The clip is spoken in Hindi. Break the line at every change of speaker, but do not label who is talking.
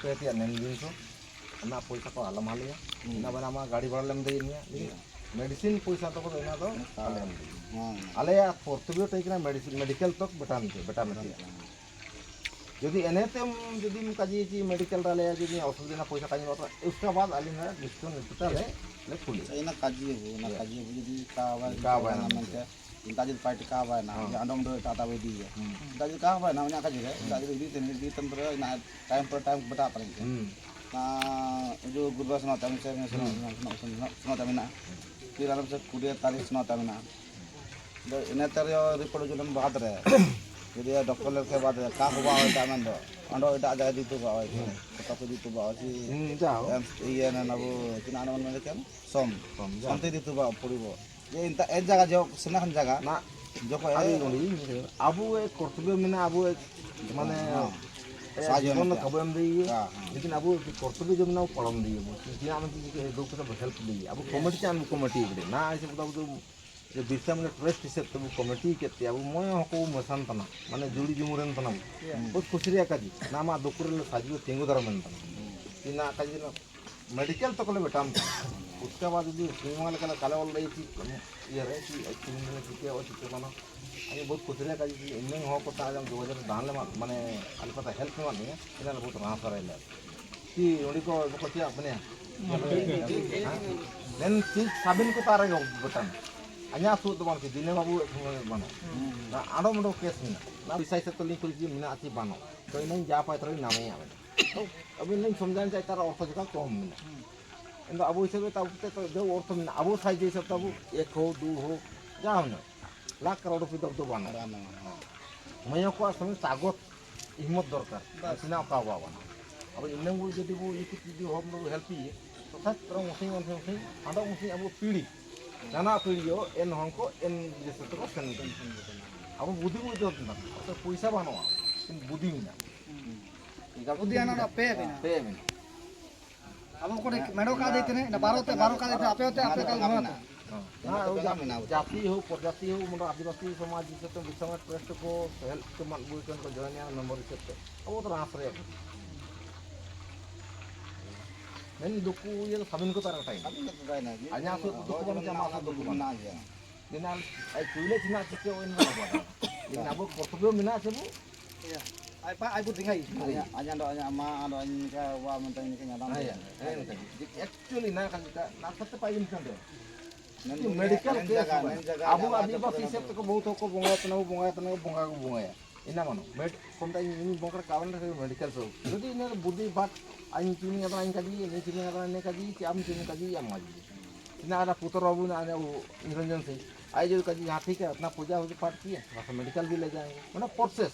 Peti an engine so, na poisa ko alam hal ya. Na bana ma गाड़ी भाड़ा लेम दे निया. मेडिसिन पोइसा तो को ना तो आले या फोर्टबियो टेक ना मेडिकल तक बेटा में यदि एनेतेम यदि काजी जी मेडिकल डाले यदि औषधि ना पैसा काजी होता उसके बाद आली ना डिस्काउंट निकलता है ले खुली
ina kaji jadi kawa na mente inta jadi party kawa na andong do tata wedi ya kaji kawa na nya kaji inta jadi di tempera na time per time beta paling na jo gurbas na tamin se na tamin na फिर आराम से 20 तारीख सुना तामिना तो इन्हें तेरे रिपोर्ट जो हम बात रहे यदि डॉक्टर लोग के बाद का हुआ है तामिन दो अंडो इटा जाए दी तो बाव है तो को दी तो बाव सी ये ना वो किना ना मन के सोम सोमते दी तो बाव पूरी वो ये इंता एक जगह जो सुना हम जगह ना जो को
अबु एक कर्तव्य में ना अबु एक माने साजन कबम दी लेकिन अब कर्तव्य जो ना पड़म दी कि हम दो को हेल्प दी अब कमिटी चान कमिटी इकडे ना ऐसे बताओ तो जे बिरसा में ट्रस्ट हिसाब तो कमिटी केते अब मय हको मसान तना माने जुड़ी जुमुरन तना बहुत खुशी काजी ना मा दोकुर साजियो तेंगु दरमन तना कि ना काजी ना मेडिकल तो कोले बेटाम उसके बाद जो सिंगल कला काले वाला ये ये रे कि एक्चुअली ठीक है और ठीक है मानो अरे बहुत खुशी काजी इन्हें हो को ताजम 2000 दान माने अल पता हेल्प में नहीं है इन्हें बहुत ट्रांसफर है कि उन्हीं को क्या अपने लेकिन चीज साबिन को तारे को बताना अन्य सूद बन के दिने बाबू बनो ना आड़ो मडो केस में ना विषय से तो लिंक कुछ भी मिना अच्छी बनो तो इन्हें जा पाए तो नाम ही आवे तो अभी नहीं समझाने चाहिए तारा अर्थ जगह कम मिला इन अब इसे तब तो जो अर्थ मिला अब साइज जैसे तब 1 हो 2 हो जाओ ना लाख करोड़ रुपये तक तो बना मैं को समय तागत हिम्मत दरकार सिना का बाबा अब इन्हें वो यदि वो ये कुछ हम लोग हेल्प ही तो था तरह मुसी आंडो मुसी अब पीढ़ी नाना पीढ़ी हो एन हमको एन जैसे तो सेन अब बुद्धि को जो ना तो पैसा बनवा बुद्धि में
बुद्धि आना पे बिना अब को मेडो का देते ने ना 12 का देते आपे होते आपे कल घुमाते
जाति हो प्रजाति हो मतलब आदिवासी समाज जैसे तो समाज ट्रस्ट को हेल्प के मन बुझन को जॉइन या नंबर से अब तो आश्रय नहीं दुखु ये साबिन को तारा टाइम अन्य तो दुखु बन जामा तो दुखु बना गया बिना आई चूले चिना चिके ओइन बना लेकिन अब कर्तव्य मिना से वो
आई बुद्धि खाई
अन्य मा ando अन्य का वा मन ini kan nyadam
एक्चुअली ना kan ना सत्य पाइन kan मेडिकल abu आदिवासी से तो बहुत को बोंगा तना बोंगा ina mano med komta ini bongkar kawan dari medical so jadi ini budi bat aing cini apa aing kaji ini cini apa ini kaji am cini kaji am aji ina ada putar babu ना ada निरंजन सिंह आई जो काजी यहाँ ठीक है अपना पूजा हो पाठ किए मेडिकल भी ले जाएंगे मतलब प्रोसेस